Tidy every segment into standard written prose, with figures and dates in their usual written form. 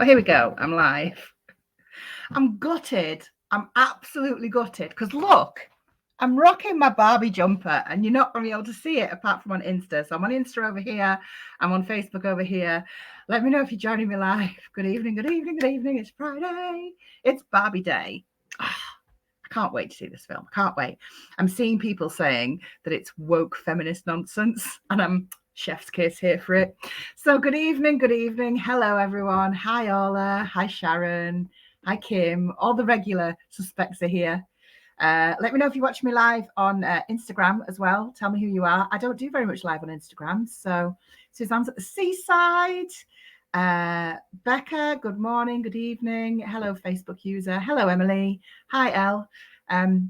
Oh, here we go. I'm live. I'm gutted. I'm absolutely gutted because look, I'm rocking my Barbie jumper and you're not going to be able to see it apart from on Insta. So I'm on Insta over here. I'm on Facebook over here. Let me know if you're joining me live. Good evening, good evening, good evening. It's Friday. It's Barbie Day. I can't wait to see this film. I can't wait. I'm seeing people saying that it's woke feminist nonsense and I'm chef's kiss here for it. So good evening, good evening. Hello, everyone. Hi, Ola. Hi, Sharon. Hi, Kim. All the regular suspects are here. Let me know if you watch me live on Instagram as well. Tell me who you are. I don't do very much live on Instagram. So Suzanne's at the seaside. Becca, good morning, good evening. Hello, Facebook user. Hello, Emily. Hi, Elle.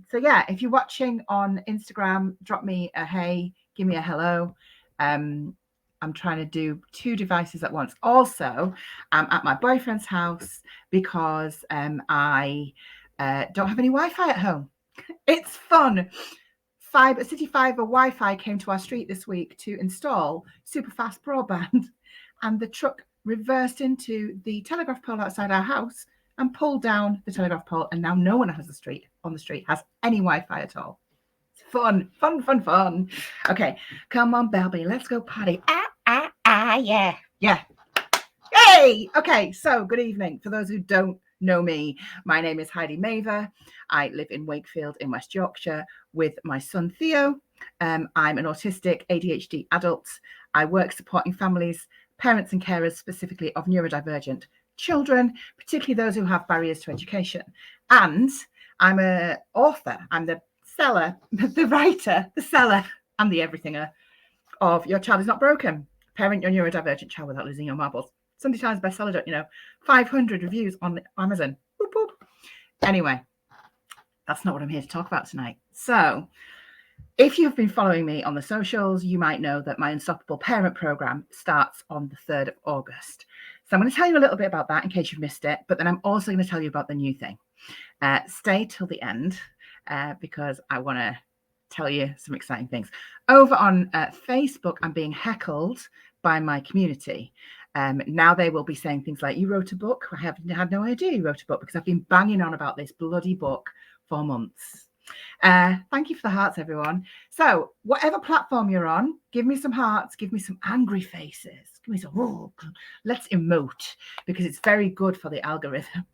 So yeah, if you're watching on Instagram, drop me a hey, give me a hello. I'm trying to do 2 devices at once. Also, I'm at my boyfriend's house because I don't have any Wi-Fi at home. It's fun. City Fibre Wi-Fi came to our street this week to install super fast broadband, and the truck reversed into the telegraph pole outside our house and pulled down the telegraph pole, and now no one has on the street has any Wi-Fi at all. It's fun, fun, fun, fun. Okay, come on, Barbie, let's go party. Yeah. Yay! Okay, so good evening. For those who don't know me, my name is Heidi Maver. I live in Wakefield in West Yorkshire with my son Theo. I'm an autistic ADHD adult. I work supporting families, parents and carers specifically of neurodivergent children, particularly those who have barriers to education. And I'm an author. I'm the seller, the writer, the seller, and the everythinger of Your Child Is Not Broken. Parent your neurodivergent child without losing your marbles. Sunday Times bestseller, don't you know? 500 reviews on Amazon. Boop, boop. Anyway, that's not what I'm here to talk about tonight. So, if you've been following me on the socials, you might know that my Unstoppable Parent program starts on the 3rd of August. So I'm going to tell you a little bit about that in case you've missed it, but then I'm also going to tell you about the new thing. Stay till the end because I want to tell you some exciting things. Over on Facebook, I'm being heckled by my community. Now they will be saying things like, you wrote a book? I had no idea you wrote a book because I've been banging on about this bloody book for months. Thank you for the hearts, everyone. So whatever platform you're on, give me some hearts, give me some angry faces, give me some, oh, let's emote because it's very good for the algorithm.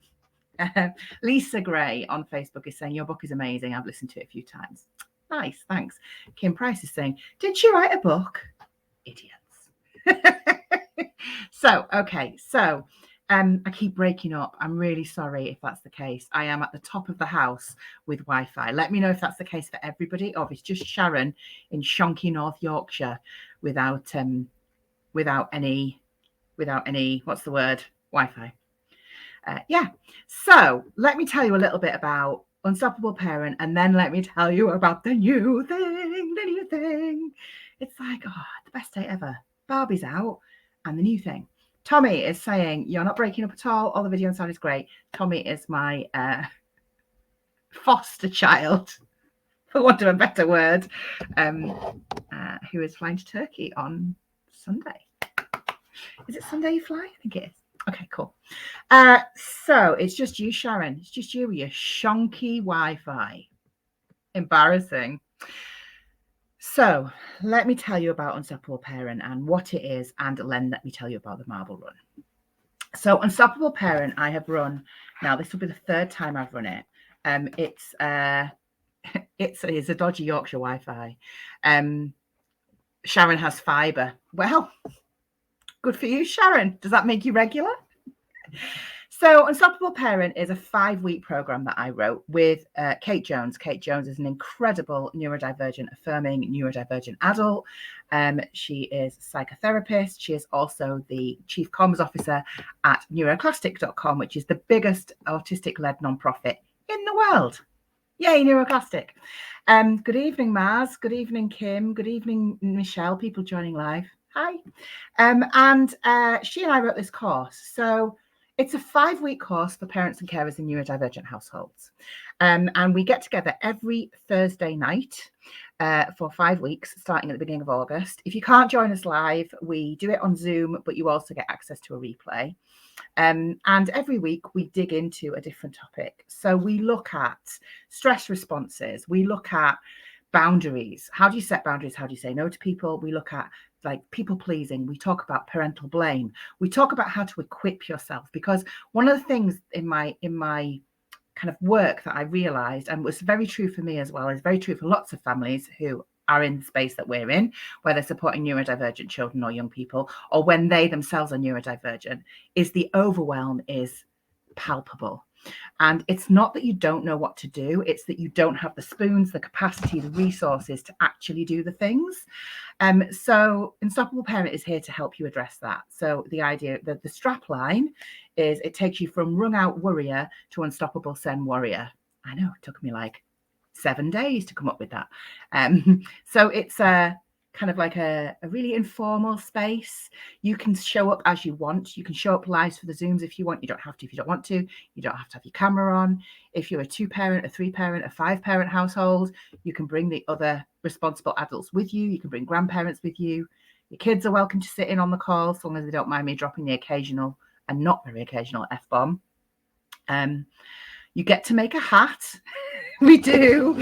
Lisa Gray on Facebook is saying, your book is amazing. I've listened to it a few times. Nice, thanks. Kim Price is saying, did you write a book? Idiots. So, okay. So, I keep breaking up. I'm really sorry if that's the case. I am at the top of the house with Wi-Fi. Let me know if that's the case for everybody, or if it's just Sharon in shonky North Yorkshire without any, what's the word? Wi-Fi. Yeah. So let me tell you a little bit about Unstoppable Parent, and then let me tell you about the new thing. It's like, oh, the best day ever. Barbie's out and the new thing. Tommy is saying, you're not breaking up at all. The video and sound is great. Tommy is my foster child, for want of a better word, who is flying to Turkey on Sunday. Is it Sunday you fly? I think it is. Okay, cool. So it's just you, Sharon. It's just you with your shonky Wi-Fi. Embarrassing. So let me tell you about Unstoppable Parent and what it is, and then let me tell you about the Marble Run. So Unstoppable Parent, I have run now. This will be the 3rd time I've run it. It's a dodgy Yorkshire Wi-Fi. Sharon has fibre. Well, good for you, Sharon. Does that make you regular? So Unstoppable Parent is a 5-week program that I wrote with Kate Jones. Kate Jones is an incredible neurodivergent, affirming neurodivergent adult. She is a psychotherapist. She is also the chief comms officer at neuroclastic.com, which is the biggest autistic-led nonprofit in the world. Yay, Neuroclastic. Good evening, Maz. Good evening, Kim. Good evening, Michelle. People joining live. Hi. And she and I wrote this course. So it's a 5-week course for parents and carers in neurodivergent households. And we get together every Thursday night for 5 weeks, starting at the beginning of August. If you can't join us live, we do it on Zoom, but you also get access to a replay. And every week we dig into a different topic. So we look at stress responses. We look at boundaries. How do you set boundaries? How do you say no to people? We look at like people pleasing. We talk about parental blame. We talk about how to equip yourself, because one of the things in my kind of work that I realized, and was very true for me as well, is very true for lots of families who are in the space that we're in, where they're supporting neurodivergent children or young people, or when they themselves are neurodivergent, is the overwhelm is palpable. And it's not that you don't know what to do, it's that you don't have the spoons, the capacity, the resources to actually do the things. So Unstoppable Parent is here to help you address that. So the idea that the strap line is it takes you from wrung out worrier to unstoppable Zen warrior. I know it took me like 7 days to come up with that. So it's a kind of like a really informal space. You can show up as you want. You can show up live for the Zooms if you want. You don't have to if you don't want to. You don't have to have your camera on. If you're a 2-parent, a 3-parent, a 5-parent household, you can bring the other responsible adults with you. You can bring grandparents with you. Your kids are welcome to sit in on the call, so long as they don't mind me dropping the occasional and not very occasional F-bomb. You get to make a hat. We do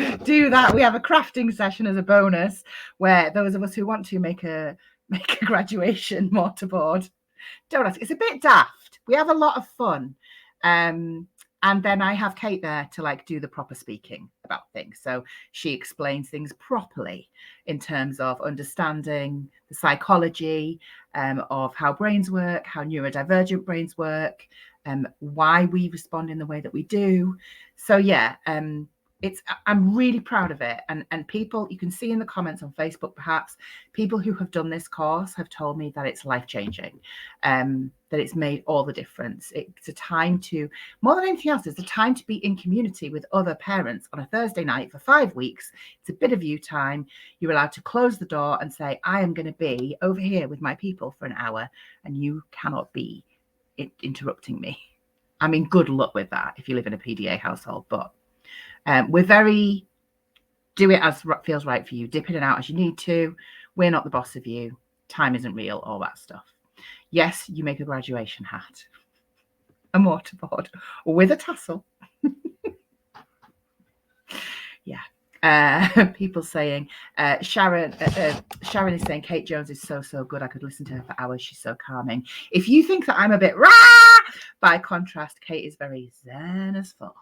that. We have a crafting session as a bonus where those of us who want to make a graduation mortarboard, don't ask. It's a bit daft. We have a lot of fun. And then I have Kate there to like do the proper speaking about things. So she explains things properly in terms of understanding the psychology of how brains work, how neurodivergent brains work, why we respond in the way that we do. So yeah, I'm really proud of it. And people, you can see in the comments on Facebook, perhaps people who have done this course have told me that it's life-changing, that it's made all the difference. It's a time to, more than anything else, it's a time to be in community with other parents on a Thursday night for 5 weeks. It's a bit of you time. You're allowed to close the door and say, I am going to be over here with my people for an hour, and you cannot be interrupting me. I mean, good luck with that if you live in a PDA household, but we're very, do it as feels right for you. Dip in and out as you need to. We're not the boss of you. Time isn't real, all that stuff. Yes, you make a graduation hat, a mortarboard with a tassel. Yeah. People saying, Sharon is saying, Kate Jones is so good. I could listen to her for hours. She's so calming. If you think that I'm a bit rah, by contrast, Kate is very zen as fuck.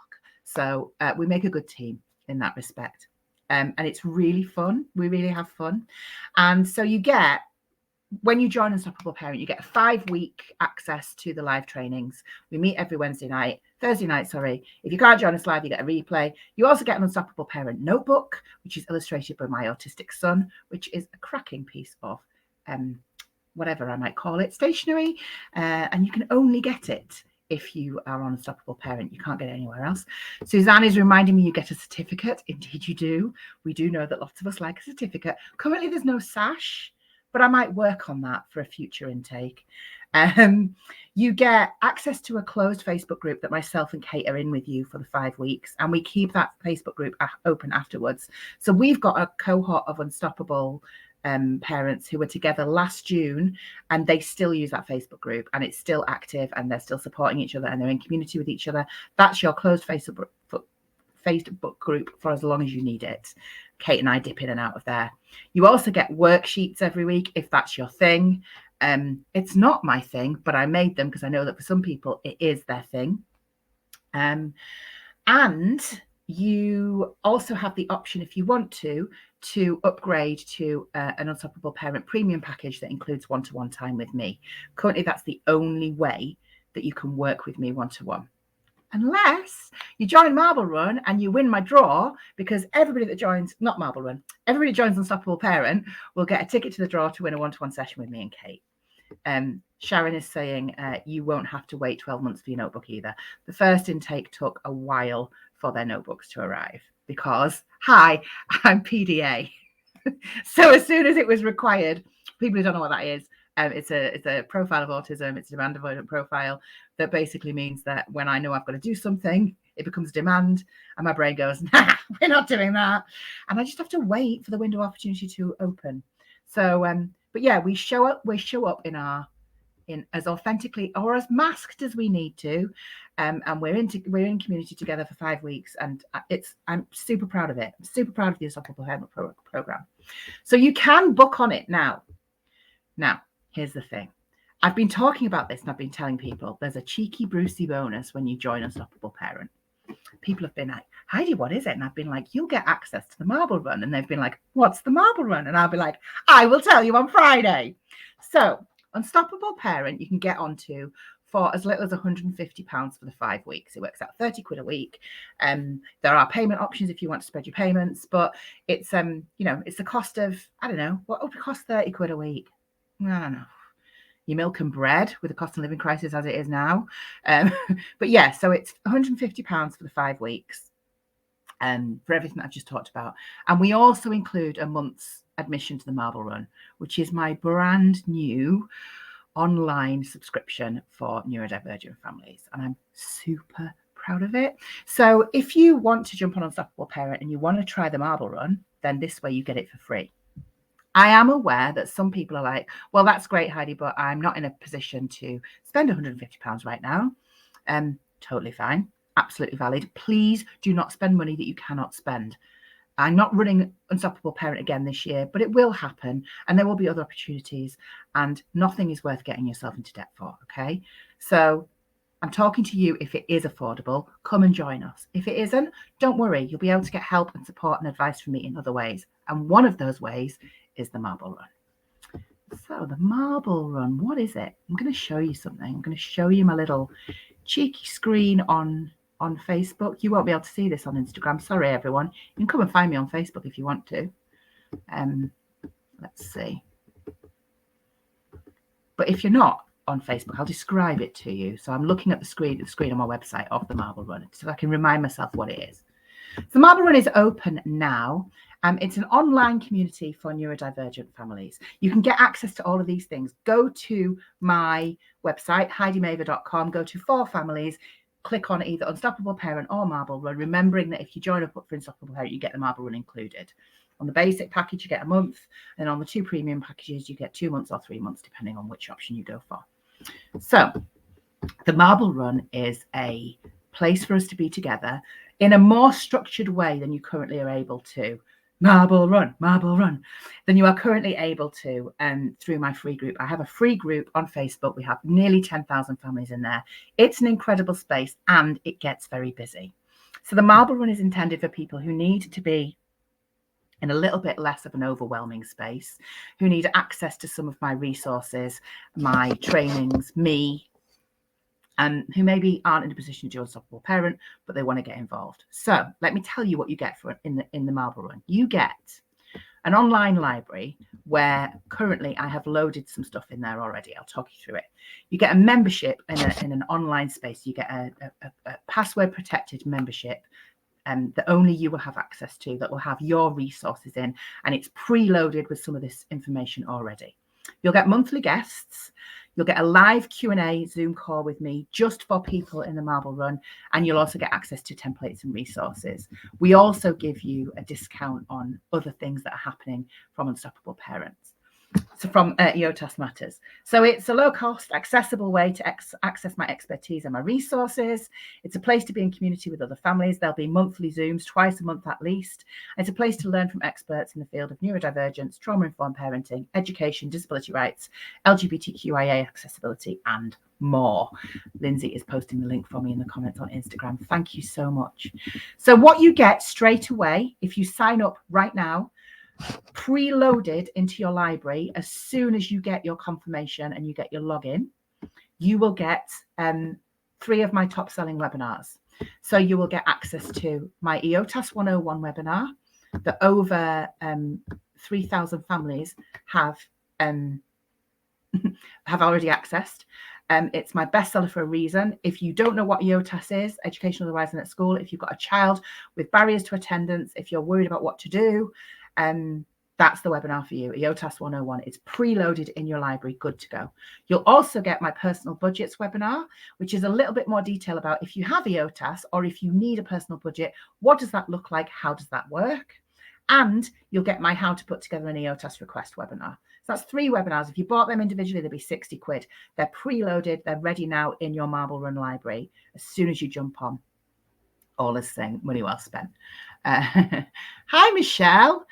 So we make a good team in that respect. And it's really fun. We really have fun. And so you get, when you join Unstoppable Parent, you get a 5-week access to the live trainings. We meet every Thursday night. If you can't join us live, you get a replay. You also get an Unstoppable Parent notebook, which is illustrated by my autistic son, which is a cracking piece of whatever I might call it, stationery. And you can only get it if you are on Unstoppable Parent. You can't get it anywhere else. Suzanne is reminding me you get a certificate. Indeed you do. We do know that lots of us like a certificate. Currently there's no sash, but I might work on that for a future intake. You get access to a closed Facebook group that myself and Kate are in with you for the 5 weeks, and we keep that Facebook group open afterwards. So we've got a cohort of Unstoppable parents who were together last June, and they still use that Facebook group, and it's still active, and they're still supporting each other, and they're in community with each other. That's your closed Facebook group for as long as you need it. Kate and I dip in and out of there. You also get worksheets every week if that's your thing. It's not my thing, but I made them because I know that for some people it is their thing. And you also have the option, if you want to upgrade to an Unstoppable Parent premium package that includes one-to-one time with me. Currently, that's the only way that you can work with me one-to-one. Unless you join Marble Run and you win my draw, because everybody that joins, not Marble Run, everybody that joins Unstoppable Parent will get a ticket to the draw to win a one-to-one session with me and Kate. Sharon is saying you won't have to wait 12 months for your notebook either. The first intake took a while for their notebooks to arrive because, hi, I'm PDA. So as soon as it was required, people who don't know what that is, it's a profile of autism. It's a demand avoidant profile that basically means that when I know I've got to do something, it becomes demand, and my brain goes, nah, we're not doing that. And I just have to wait for the window of opportunity to open. So, but yeah, we show up in as authentically or as masked as we need to, and we're in community together for 5 weeks, and I'm super proud of it. I'm super proud of the Unstoppable Parent program. So you can book on it now. Now, here's the thing. I've been talking about this and I've been telling people there's a cheeky Brucey bonus when you join Unstoppable Parent. People have been like, Heidi, what is it? And I've been like, you'll get access to the Marble Run. And they've been like, what's the Marble Run? And I'll be like, I will tell you on Friday. So Unstoppable Parent, you can get onto for as little as £150 for the 5 weeks. It works out 30 quid a week. There are payment options if you want to spread your payments, but it's it's the cost of, I don't know, what would it cost 30 quid a week? I don't know. Your milk and bread with the cost of living crisis as it is now. But yeah, so it's £150 for the 5 weeks for everything that I've just talked about. And we also include a month's admission to the Marble Run, which is my brand new online subscription for neurodivergent families. And I'm super proud of it. So if you want to jump on Unstoppable Parent and you want to try the Marble Run, then this way you get it for free. I am aware that some people are like, well, that's great, Heidi, but I'm not in a position to spend £150 right now. Totally fine. Absolutely valid. Please do not spend money that you cannot spend. I'm not running Unstoppable Parent again this year, but it will happen and there will be other opportunities, and nothing is worth getting yourself into debt for, okay? So I'm talking to you if it is affordable, come and join us. If it isn't, don't worry. You'll be able to get help and support and advice from me in other ways. And one of those ways is the Marble Run. So the Marble Run, what is it? I'm going to show you something. I'm going to show you my little cheeky screen on Facebook. You won't be able to see this on Instagram. Sorry, everyone. You can come and find me on Facebook if you want to. Let's see. But if you're not on Facebook, I'll describe it to you. So I'm looking at the screen on my website of the Marble Run so I can remind myself what it is. The Marble Run is open now. It's an online community for neurodivergent families. You can get access to all of these things. Go to my website, HeidiMaver.com, go to For Families, click on either Unstoppable Parent or Marble Run, remembering that if you join up for Unstoppable Parent, you get the Marble Run included. On the basic package, you get a month, and on the 2 premium packages, you get 2 months or 3 months, depending on which option you go for. So the Marble Run is a place for us to be together in a more structured way than you currently are able to. Marble Run, than you are currently able to through my free group. I have a free group on Facebook. We have nearly 10,000 families in there. It's an incredible space and it gets very busy. So the Marble Run is intended for people who need to be in a little bit less of an overwhelming space, who need access to some of my resources, my trainings, me, and who maybe aren't in a position to do Unstoppable Parent, but they want to get involved. So let me tell you what you get for in the Marble Run. You get an online library where currently I have loaded some stuff in there already. I'll talk you through it. You get a membership in an online space. You get a password protected membership that only you will have access to, that will have your resources in, and it's preloaded with some of this information already. You'll get monthly guests. You'll get a live Q&A Zoom call with me just for people in the Marble Run, and you'll also get access to templates and resources. We also give you a discount on other things that are happening from Unstoppable Parents. So from EOTAS Matters. So it's a low-cost, accessible way to access my expertise and my resources. It's a place to be in community with other families. There'll be monthly Zooms, twice a month at least. It's a place to learn from experts in the field of neurodivergence, trauma-informed parenting, education, disability rights, LGBTQIA accessibility, and more. Lindsay is posting the link for me in the comments on Instagram. Thank you so much. So what you get straight away, if you sign up right now, preloaded into your library as soon as you get your confirmation and you get your login, you will get 3 of my top selling webinars. So you will get access to my EOTAS 101 webinar that over 3,000 families have already accessed. It's my bestseller for a reason. If you don't know what EOTAS is, Educational Horizon at School, if you've got a child with barriers to attendance, if you're worried about what to do, that's the webinar for you. EOTAS 101. It's preloaded in your library, good to go. You'll also get my personal budgets webinar, which is a little bit more detail about if you have EOTAS or if you need a personal budget, what does that look like? How does that work? And you'll get my how to put together an EOTAS request webinar. So that's 3 webinars. If you bought them individually, they'd be 60 quid. They're preloaded. They're ready now in your Marble Run library as soon as you jump on. All this thing, money well spent. Hi, Michelle.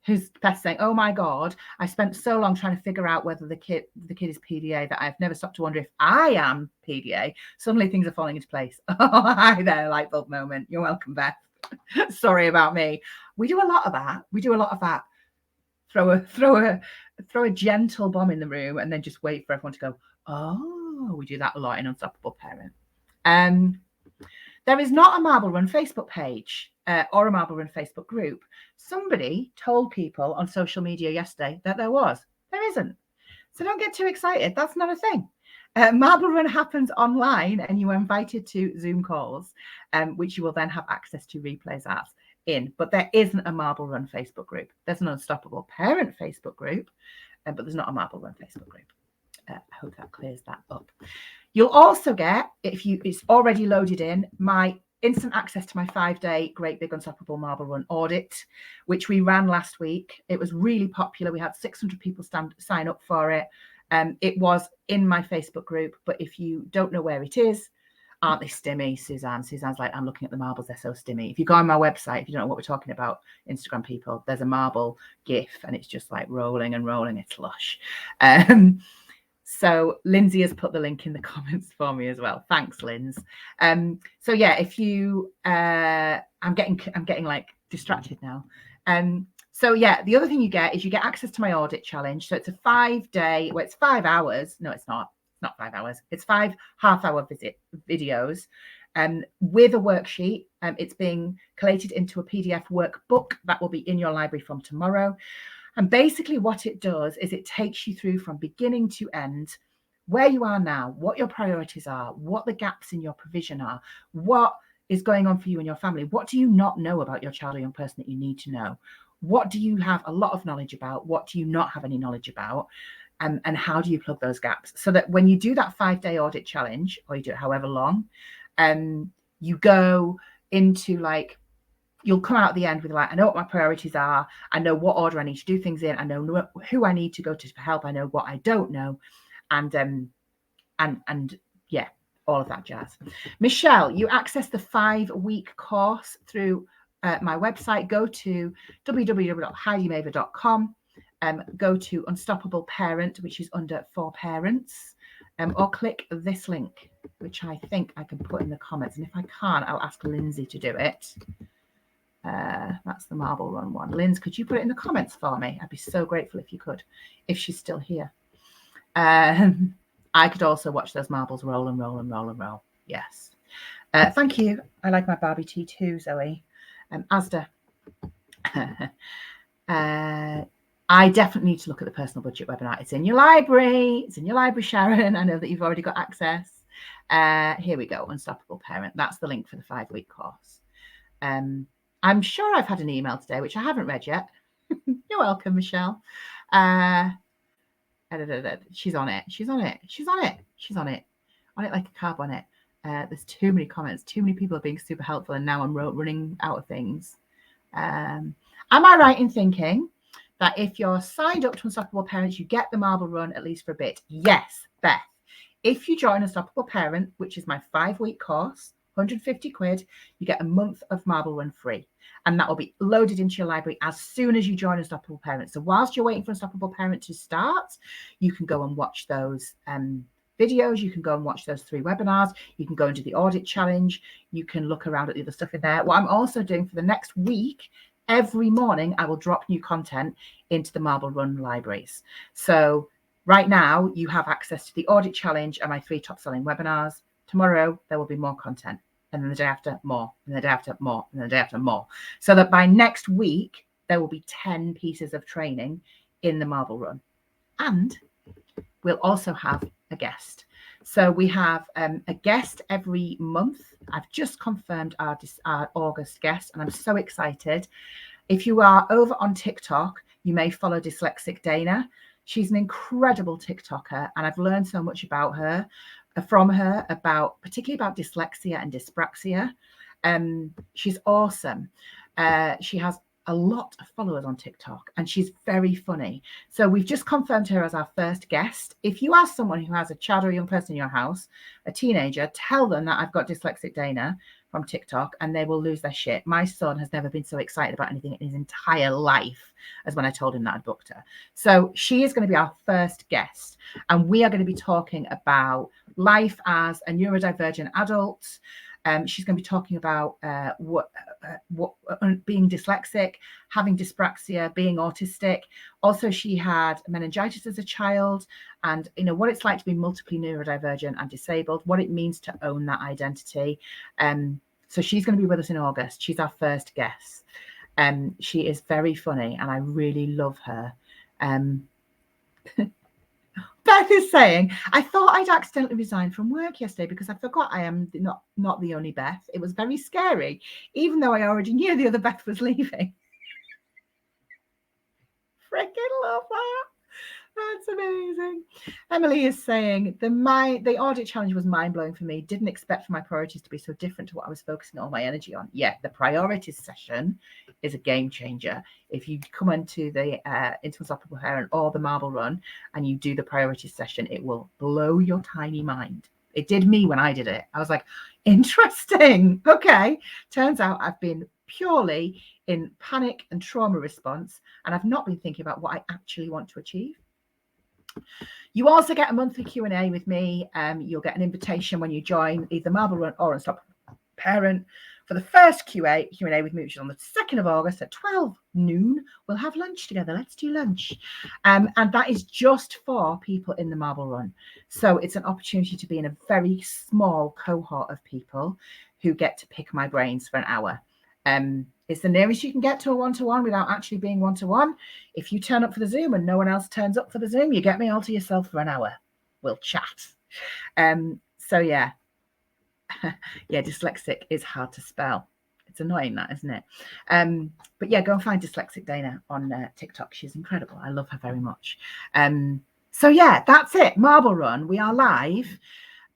Who's best saying, oh my God, I spent so long trying to figure out whether the kid is PDA that I've never stopped to wonder if I am PDA. Suddenly things are falling into place. Oh, hi there, light bulb moment. You're welcome, Beth. Sorry about me. We do a lot of that. Throw a gentle bomb in the room and then just wait for everyone to go, oh, we do that a lot in Unstoppable Parent. There is not a Marble Run Facebook page or a Marble Run Facebook group. Somebody told people on social media yesterday that there was. There isn't. So don't get too excited. That's not a thing. Marble Run happens online and you are invited to Zoom calls, which you will then have access to replays in. But there isn't a Marble Run Facebook group. There's an Unstoppable Parent Facebook group, but there's not a Marble Run Facebook group. I hope that clears that up. You'll also get, it's already loaded in, my instant access to my 5-day Great Big Unstoppable Marble Run audit, which we ran last week. It was really popular. We had 600 people sign up for it. It was in my Facebook group, but if you don't know where it is, aren't they stimmy, Suzanne? Suzanne's like, I'm looking at the marbles, they're so stimmy. If you go on my website, if you don't know what we're talking about, Instagram people, there's a marble GIF and it's just like rolling and rolling. It's lush. So Lindsay has put the link in the comments for me as well. Thanks, Linz. So yeah, if you, I'm getting like distracted now. So yeah, the other thing you get is you get access to my audit challenge. So it's a 5-day, well, it's 5 hours. No, it's not. It's not 5 hours. It's 5 half-hour videos with a worksheet. It's being collated into a PDF workbook that will be in your library from tomorrow. And basically what it does is it takes you through from beginning to end, where you are now, what your priorities are, what the gaps in your provision are, what is going on for you and your family. What do you not know about your child or young person that you need to know? What do you have a lot of knowledge about? What do you not have any knowledge about? And how do you plug those gaps? So that when you do that 5-day audit challenge, or you do it however long, you go into like, you'll come out at the end with like, I know what my priorities are. I know what order I need to do things in. I know who I need to go to for help. I know what I don't know. And yeah, all of that jazz. Michelle, you access the 5-week course through my website. Go to www.heidimava.com. Go to Unstoppable Parent, which is under For Parents, or click this link, which I think I can put in the comments. And if I can't, I'll ask Lindsay to do it. That's the Marble Run one. Linz, could you put it in the comments for me? I'd be so grateful if you could, if she's still here. I could also watch those marbles roll and roll and roll and roll. Yes. Thank you. I like my Barbie tea too, Zoe. Asda. I definitely need to look at the personal budget webinar. It's in your library. It's in your library, Sharon. I know that you've already got access. Here we go. Unstoppable Parent. That's the link for the 5-week course. I'm sure I've had an email today, which I haven't read yet. You're welcome, Michelle. She's on it. She's on it. She's on it. She's on it. On it like a carb on it. There's too many comments. Too many people are being super helpful, and now I'm running out of things. Am I right in thinking that if you're signed up to Unstoppable Parents, you get the Marble Run at least for a bit? Yes, Beth. If you join Unstoppable Parent, which is my 5-week course, 150 quid, you get a month of Marble Run free. And that will be loaded into your library as soon as you join Unstoppable Parent. So whilst you're waiting for Unstoppable Parent to start, you can go and watch those videos. You can go and watch those 3 webinars. You can go into the audit challenge. You can look around at the other stuff in there. What I'm also doing for the next week, every morning, I will drop new content into the Marble Run libraries. So right now, you have access to the audit challenge and my 3 top selling webinars. Tomorrow, there will be more content. And then the day after, more, and the day after, more, and the day after, more. So that by next week, there will be 10 pieces of training in the Marble Run. And we'll also have a guest. So we have a guest every month. I've just confirmed our August guest, and I'm so excited. If you are over on TikTok, you may follow Dyslexic Dana. She's an incredible TikToker, and I've learned so much about her, from her, particularly about dyslexia and dyspraxia. She's awesome. She has a lot of followers on TikTok, and she's very funny. So we've just confirmed her as our first guest. If you are someone who has a child or a young person in your house, a teenager, tell them that I've got Dyslexic Dana from TikTok, and they will lose their shit. My son has never been so excited about anything in his entire life as when I told him that I'd booked her. So she is going to be our first guest, and we are going to be talking about life as a neurodivergent adult. She's going to be talking about what being dyslexic, having dyspraxia, being autistic. Also, she had meningitis as a child, and what it's like to be multiply neurodivergent and disabled, what it means to own that identity. So she's going to be with us in August. She's our first guest. She is very funny, and I really love her. Beth is saying, I thought I'd accidentally resigned from work yesterday because I forgot I am not the only Beth. It was very scary, even though I already knew the other Beth was leaving. Freaking love that. That's amazing. Emily is saying, the audit challenge was mind-blowing for me. Didn't expect for my priorities to be so different to what I was focusing all my energy on. Yeah, the priorities session is a game changer. If you come into the Unstoppable Parent or the Marble Run and you do the priorities session, it will blow your tiny mind. It did me when I did it. I was like, interesting. Okay. Turns out I've been purely in panic and trauma response, and I've not been thinking about what I actually want to achieve. You also get a monthly Q&A with me. You'll get an invitation when you join either Marble Run or Unstoppable Parent for the first Q&A with me, which is on the 2nd of August at 12 noon. We'll have lunch together. Let's do lunch. And that is just for people in the Marble Run. So it's an opportunity to be in a very small cohort of people who get to pick my brains for an hour. It's the nearest you can get to a one-to-one without actually being one-to-one. If you turn up for the Zoom and no one else turns up for the Zoom, you get me all to yourself for an hour. We'll chat. So yeah. Yeah, dyslexic is hard to spell. It's annoying, that, isn't it? But yeah, go and find Dyslexic Dana on TikTok. She's incredible. I love her very much. So yeah, that's it. Marble Run. We are live.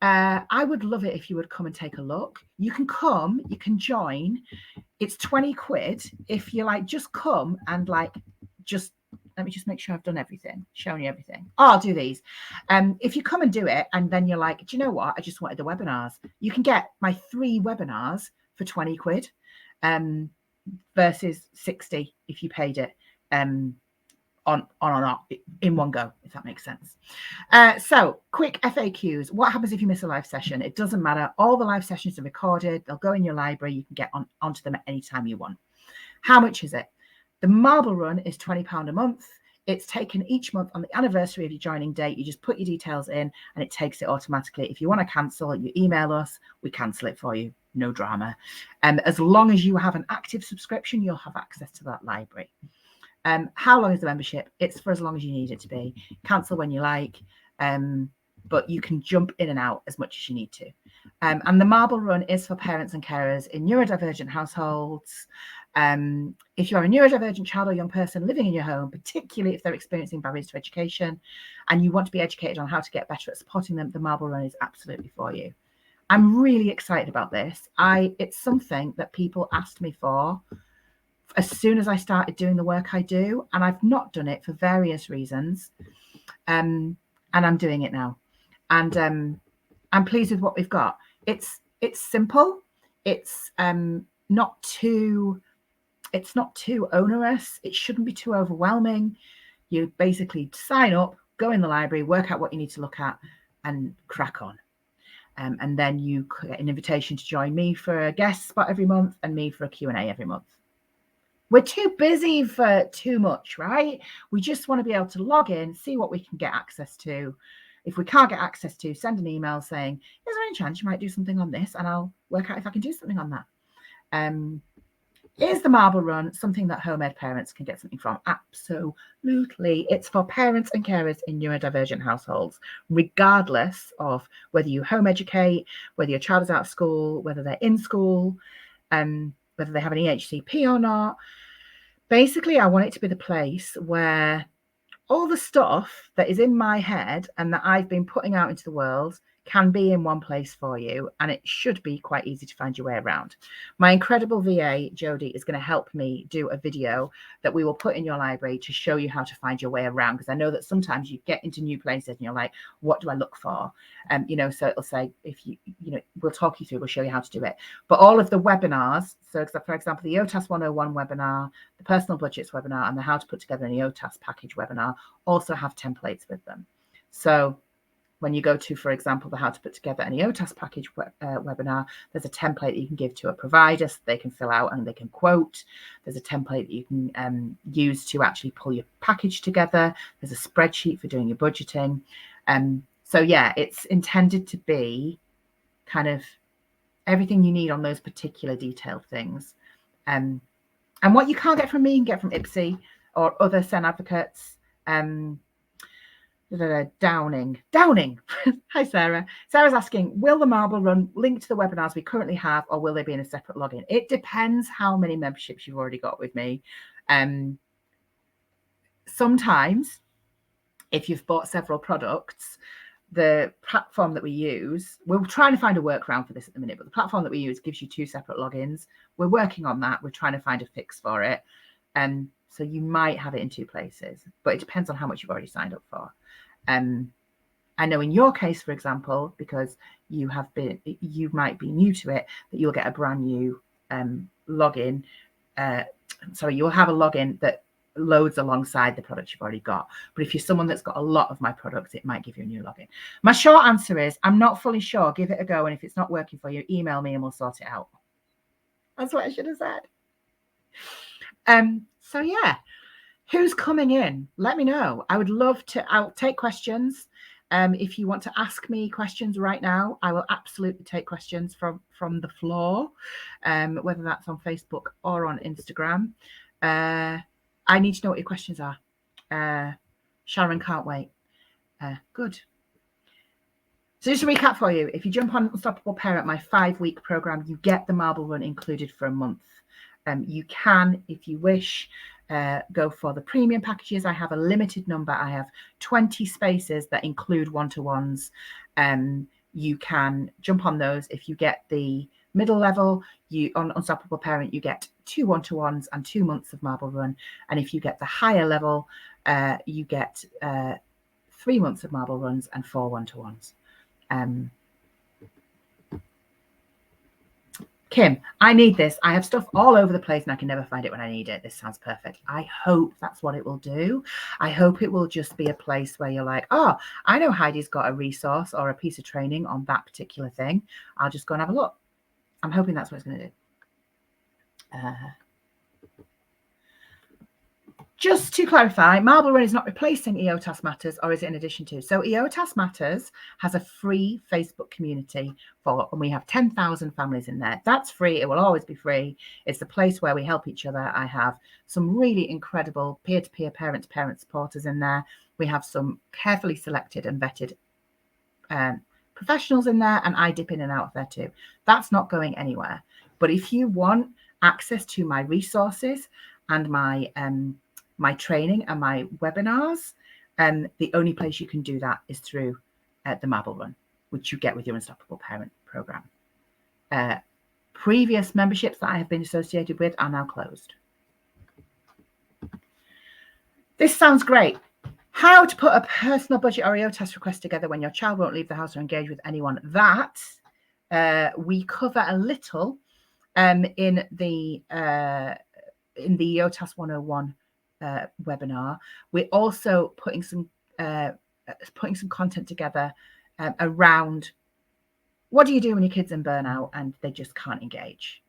I would love it if you would come and take a look. You can come, you can join. It's 20 quid. If you like, just come and let me just make sure I've done everything, shown you everything. Oh, I'll do these. If you come and do it and then you're like, do you know what? I just wanted the webinars. You can get my 3 webinars for 20 quid versus 60 if you paid it on or not in one go, if that makes sense. So quick FAQs. What happens if you miss a live session? It doesn't matter. All the live sessions are recorded. They'll go in your library. You can get onto them at any time you want. How much is it? The Marble Run is £20 a month. It's taken each month on the anniversary of your joining date. You just put your details in and it takes it automatically. If you want to cancel, you email us, we cancel it for you. No drama. As long as you have an active subscription, you'll have access to that library. How long is the membership? It's for as long as you need it to be. Cancel when you like, but you can jump in and out as much as you need to. And the Marble Run is for parents and carers in neurodivergent households. If you are a neurodivergent child or young person living in your home, particularly if they're experiencing barriers to education and you want to be educated on how to get better at supporting them, the Marble Run is absolutely for you. I'm really excited about this. It's something that people asked me for as soon as I started doing the work I do, and I've not done it for various reasons. And I'm doing it now. And I'm pleased with what we've got. It's simple. It's not too onerous. It shouldn't be too overwhelming. You basically sign up, go in the library, work out what you need to look at, and crack on. And then you get an invitation to join me for a guest spot every month and me for a Q&A every month. We're too busy for too much, right? We just want to be able to log in, see what we can get access to. If we can't get access to, send an email saying, is there any chance you might do something on this? And I'll work out if I can do something on that. Is the Marble Run something that home ed parents can get something from? Absolutely. It's for parents and carers in neurodivergent households, regardless of whether you home educate, whether your child is out of school, whether they're in school, whether they have an EHCP or not. basically, I want it to be the place where all the stuff that is in my head and that I've been putting out into the world can be in one place for you, and it should be quite easy to find your way around. My incredible VA, Jodie, is going to help me do a video that we will put in your library to show you how to find your way around, because I know that sometimes you get into new places and you're like, what do I look for? So it'll say, if we'll talk you through, we'll show you how to do it. But all of the webinars, so for example, the EOTAS 101 webinar, the personal budgets webinar, and the how to put together an EOTAS package webinar also have templates with them. So when you go to, for example, the how to put together an EOTAS package webinar, there's a template that you can give to a provider so they can fill out and they can quote. There's a template that you can use to actually pull your package together. There's a spreadsheet for doing your budgeting. So yeah, it's intended to be kind of everything you need on those particular detailed things. And what you can't get from me, you can get from Ipsy or other SEN advocates. Downing. Hi, Sarah. Sarah's asking, will the Marble Run link to the webinars we currently have, or will they be in a separate login? It depends how many memberships you've already got with me. Sometimes, if you've bought several products, the platform that we use, we're trying to find a workaround for this at the minute, but the platform that we use gives you 2 separate logins. We're working on that. We're trying to find a fix for it. So you might have it in 2 places, but it depends on how much you've already signed up for. I know in your case, for example, because you might be new to it, that you'll get a brand new login. You'll have a login that loads alongside the products you've already got. But if you're someone that's got a lot of my products, it might give you a new login. My short answer is, I'm not fully sure. Give it a go. And if it's not working for you, email me and we'll sort it out. That's what I should have said. So yeah. Who's coming in? Let me know. I would love to. I'll take questions. If you want to ask me questions right now, I will absolutely take questions from the floor, whether that's on Facebook or on Instagram. I need to know what your questions are. Sharon can't wait. Good. So just to recap for you, if you jump on Unstoppable Parent, my 5-week program, you get the Marble Run included for a month. You can, if you wish, go for the premium packages. I have a limited number. I have 20 spaces that include one-to-ones. You can jump on those. If you get the middle level, on Unstoppable Parent, you get 2 one-to-ones and 2 months of Marble Run. And if you get the higher level, you get 3 months of Marble Runs and 4 one-to-ones. Kim, I need this. I have stuff all over the place and I can never find it when I need it. This sounds perfect. I hope that's what it will do. I hope it will just be a place where you're like, oh, I know Heidi's got a resource or a piece of training on that particular thing. I'll just go and have a look. I'm hoping that's what it's going to do. Just to clarify, Marble Run is not replacing EOTAS Matters, or is it in addition to? So EOTAS Matters has a free Facebook community and we have 10,000 families in there. That's free. It will always be free. It's the place where we help each other. I have some really incredible peer-to-peer parent-to-parent supporters in there. We have some carefully selected and vetted professionals in there, and I dip in and out of there too. That's not going anywhere. But if you want access to my resources and my training and my webinars, the only place you can do that is through the Marble Run, which you get with your Unstoppable Parent program. Previous memberships that I have been associated with are now closed. This sounds great. How to put a personal budget or EOTAS request together when your child won't leave the house or engage with anyone. That we cover a little in the EOTAS 101 webinar. We're also putting some content together around what do you do when your kid's in burnout and they just can't engage.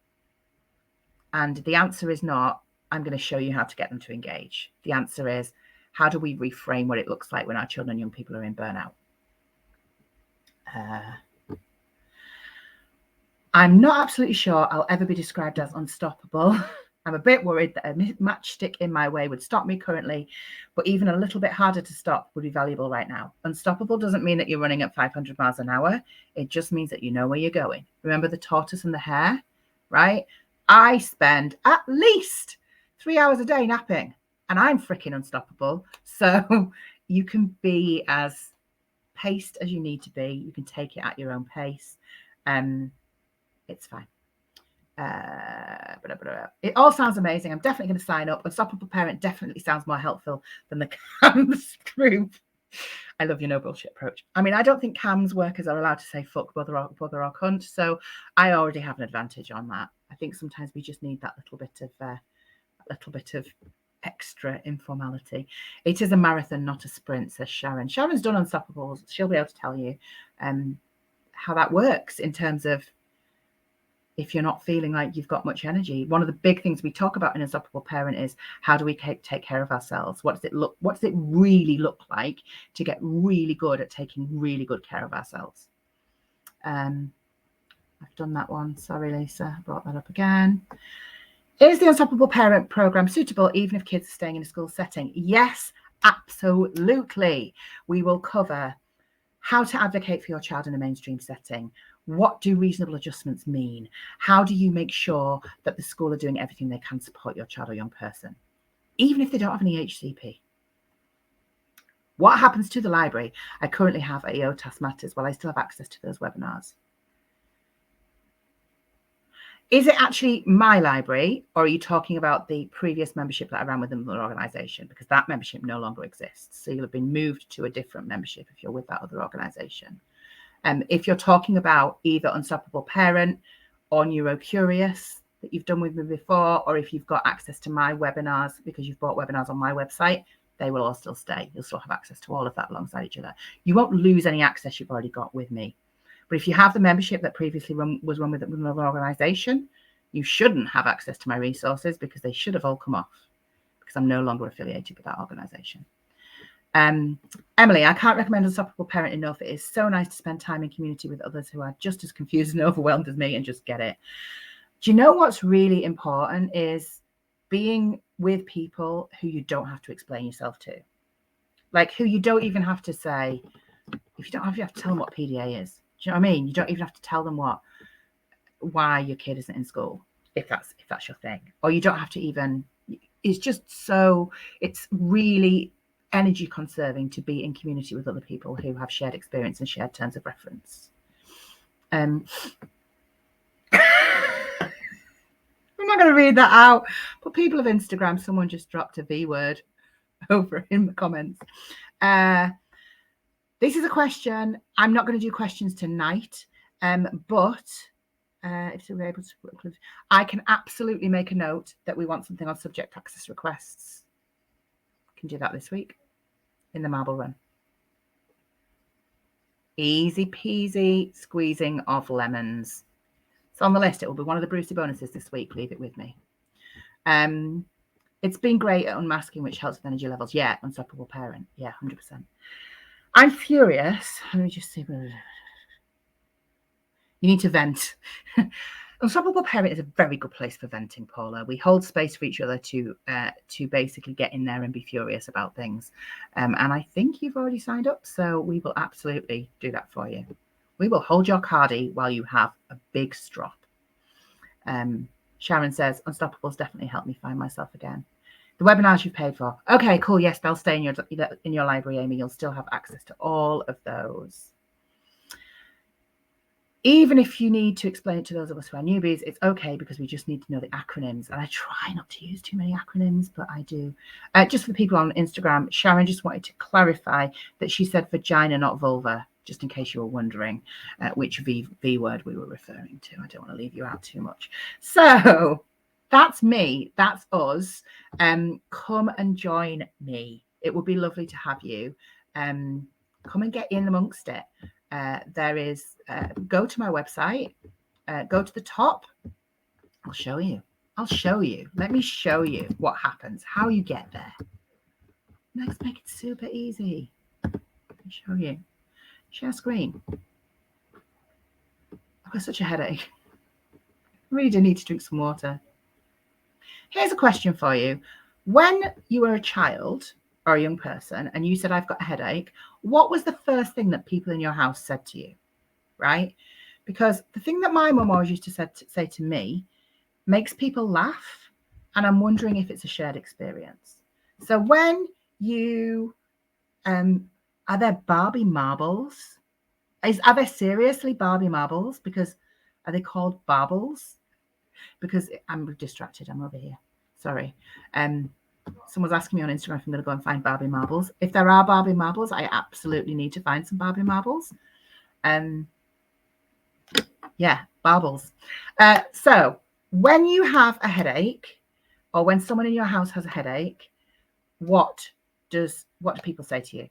And the answer is not, I'm going to show you how to get them to engage. The answer is, how do we reframe what it looks like when our children and young people are in burnout? I'm not absolutely sure I'll ever be described as unstoppable. I'm a bit worried that a matchstick in my way would stop me currently, but even a little bit harder to stop would be valuable right now. Unstoppable doesn't mean that you're running at 500 miles an hour. It just means that you know where you're going. Remember the tortoise and the hare, right? I spend at least 3 hours a day napping, and I'm freaking unstoppable. So you can be as paced as you need to be. You can take it at your own pace. It's fine. It all sounds amazing. I'm definitely going to sign up. Unstoppable Parent definitely sounds more helpful than the CAMS group. I love your no bullshit approach. I mean, I don't think CAMS workers are allowed to say fuck, bother or cunt. So I already have an advantage on that. I think sometimes we just need that little bit of extra informality. It is a marathon, not a sprint, says Sharon. Sharon's done Unstoppables. She'll be able to tell you how that works in terms of if you're not feeling like you've got much energy. One of the big things we talk about in Unstoppable Parent is how do we take care of ourselves? What does it really look like to get really good at taking really good care of ourselves? I've done that one. Sorry, Lisa, I brought that up again. Is the Unstoppable Parent program suitable even if kids are staying in a school setting? Yes, absolutely. We will cover how to advocate for your child in a mainstream setting. What do reasonable adjustments mean? How do you make sure that the school are doing everything they can to support your child or young person, even if they don't have any HCP? What happens to the library I currently have at EOTAS Matters while I still have access to those webinars? Is it actually my library, or are you talking about the previous membership that I ran with another organisation? Because that membership no longer exists. So you'll have been moved to a different membership if you're with that other organisation. If you're talking about either Unstoppable Parent or NeuroCurious that you've done with me before, or if you've got access to my webinars because you've bought webinars on my website, they will all still stay. You'll still have access to all of that alongside each other. You won't lose any access you've already got with me. But if you have the membership that previously was run with another organisation, you shouldn't have access to my resources because they should have all come off because I'm no longer affiliated with that organisation. Emily, I can't recommend Unstoppable Parent enough. It is so nice to spend time in community with others who are just as confused and overwhelmed as me and just get it. Do you know what's really important is being with people who you don't have to explain yourself to, like who you don't even have to say, if you don't have to tell them what PDA is. Do you know what I mean? You don't even have to tell them why your kid isn't in school, if that's your thing, or you don't have to even. It's just so. It's really energy conserving to be in community with other people who have shared experience and shared terms of reference. I'm not going to read that out, but people of Instagram, someone just dropped a V word over in the comments. This is a question. I'm not going to do questions tonight, but if we're able to, I can absolutely make a note that we want something on subject access requests. I can do that this week in the Marble Run. Easy peasy squeezing of lemons. It's on the list. It will be one of the Brucey bonuses this week. Leave it with me. It's been great at unmasking, which helps with energy levels. Yeah, Unstoppable Parent. Yeah, 100%. I'm furious. Let me just see. You need to vent. Unstoppable Parent is a very good place for venting, Paula. We hold space for each other to basically get in there and be furious about things. And I think you've already signed up, so we will absolutely do that for you. We will hold your cardie while you have a big strop. Sharon says, Unstoppables definitely helped me find myself again. The webinars you've paid for. Okay, cool. Yes, they'll stay in your library, Amy. You'll still have access to all of those. Even if you need to explain it to those of us who are newbies, it's okay because we just need to know the acronyms. And I try not to use too many acronyms, but I do. Just for the people on Instagram, Sharon just wanted to clarify that she said vagina, not vulva, just in case you were wondering which V word we were referring to. I don't want to leave you out too much. So that's me. That's us. Come and join me. It would be lovely to have you. Come and get in amongst it. There is, go to my website, go to the top. I'll show you. Let me show you what happens, how you get there. Let's make it super easy. Let me show you. Share screen. I've got such a headache. I really do need to drink some water. Here's a question for you. When you were a child or a young person and you said, I've got a headache, what was the first thing that people in your house said to you, right? Because the thing that my mum always used to say to me makes people laugh. And I'm wondering if it's a shared experience. So when you, are there Barbie marbles? Are there seriously Barbie marbles? Because are they called baubles? Because I'm distracted. I'm over here. Sorry. Someone's asking me on Instagram if I'm going to go and find Barbie marbles. If there are Barbie marbles, I absolutely need to find some Barbie marbles. Yeah, baubles. So when you have a headache, or when someone in your house has a headache, what do people say to you?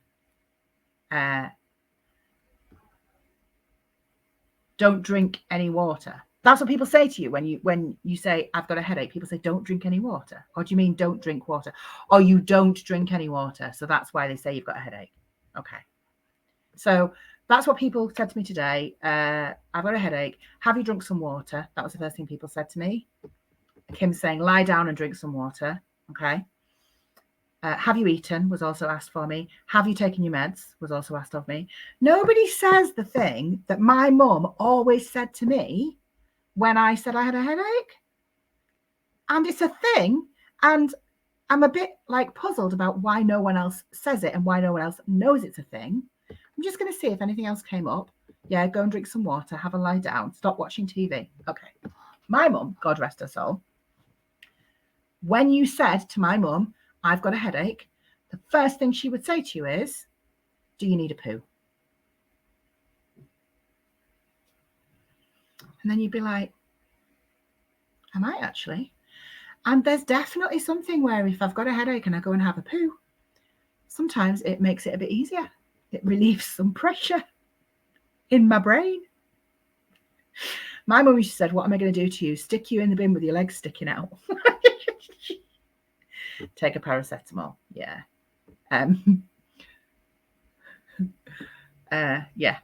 Don't drink any water. That's what people say to you when you say, I've got a headache. People say, don't drink any water. Or do you mean don't drink water? Or you don't drink any water. So that's why they say you've got a headache. Okay. So that's what people said to me today. I've got a headache. Have you drunk some water? That was the first thing people said to me. Kim saying, lie down and drink some water. Okay. Have you eaten was also asked for me. Have you taken your meds was also asked of me. Nobody says the thing that my mum always said to me when I said I had a headache. And it's a thing. And I'm a bit like puzzled about why no one else says it and why no one else knows it's a thing. I'm just going to see if anything else came up. Yeah, go and drink some water, have a lie down, stop watching TV. Okay. My mum, God rest her soul, when you said to my mum, I've got a headache, the first thing she would say to you is, do you need a poo? And then you'd be like, I might actually. And there's definitely something where if I've got a headache and I go and have a poo, sometimes it makes it a bit easier. It relieves some pressure in my brain. My mum used to say, what am I going to do to you? Stick you in the bin with your legs sticking out. Take a paracetamol. Yeah. Yeah.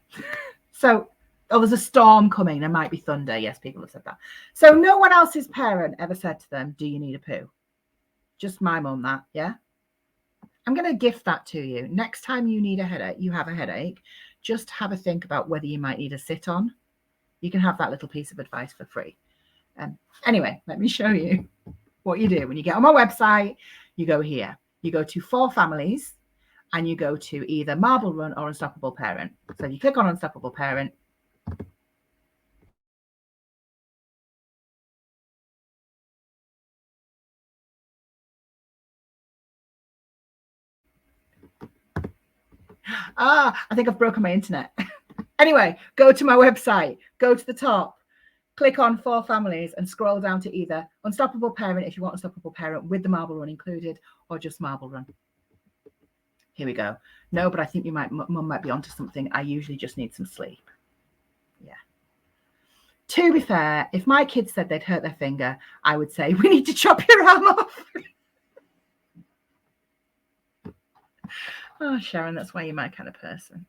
So, there's a storm coming. There might be thunder. Yes, people have said that. So no one else's parent ever said to them, do you need a poo? Just my mum, that. Yeah. I'm going to gift that to you. Next time you need a headache, you have a headache, just have a think about whether you might need a sit on. You can have that little piece of advice for free. Anyway, let me show you what you do. When you get on my website, you go here. You go to 4 Families and you go to either Marble Run or Unstoppable Parent. So you click on Unstoppable Parent. I think I've broken my internet. Anyway, go to my website, go to the top, click on 4 Families and scroll down to either Unstoppable Parent if you want Unstoppable Parent with the Marble Run included, or just Marble Run. Here we go. No, but I think mum might be onto something. I usually just need some sleep. Yeah. To be fair, if my kids said they'd hurt their finger, I would say, we need to chop your arm off. Oh, Sharon, that's why you're my kind of person.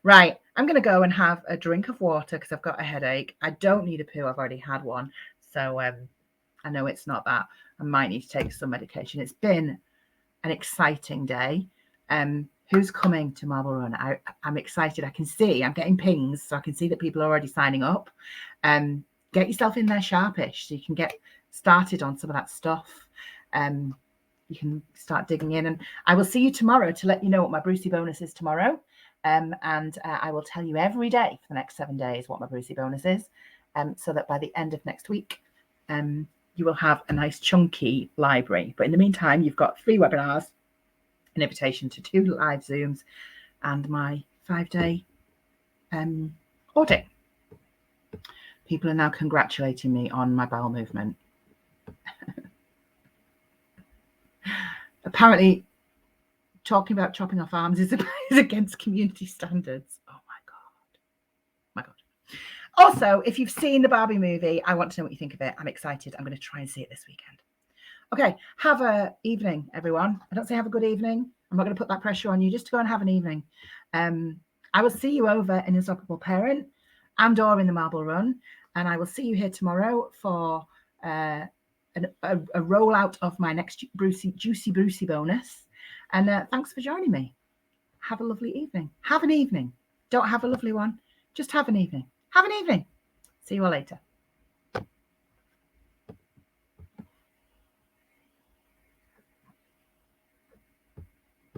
Right, I'm going to go and have a drink of water because I've got a headache. I don't need a poo. I've already had one. So I know it's not that. I might need to take some medication. It's been an exciting day. Who's coming to Marble Run? I'm excited. I can see, I'm getting pings, so I can see that people are already signing up. Get yourself in there sharpish so you can get started on some of that stuff. You can start digging in. And I will see you tomorrow to let you know what my Brucey bonus is tomorrow. And I will tell you every day for the next 7 days what my Brucey bonus is, so that by the end of next week, you will have a nice chunky library. But in the meantime, you've got 3 webinars, an invitation to 2 live Zooms, and my 5-day audit. People are now congratulating me on my bowel movement. Apparently, talking about chopping off arms is against community standards. Oh my God. Also, if you've seen the Barbie movie, I want to know what you think of it. I'm excited. I'm going to try and see it this weekend. Okay, have a evening, everyone. I don't say have a good evening. I'm not going to put that pressure on you. Just go and have an evening. I will see you over in Unstoppable Parent and or in the Marble Run. And I will see you here tomorrow for a rollout of my next Juicy Brucey bonus. And thanks for joining me. Have a lovely evening. Have an evening. Don't have a lovely one. Just have an evening. Have an evening. See you all later.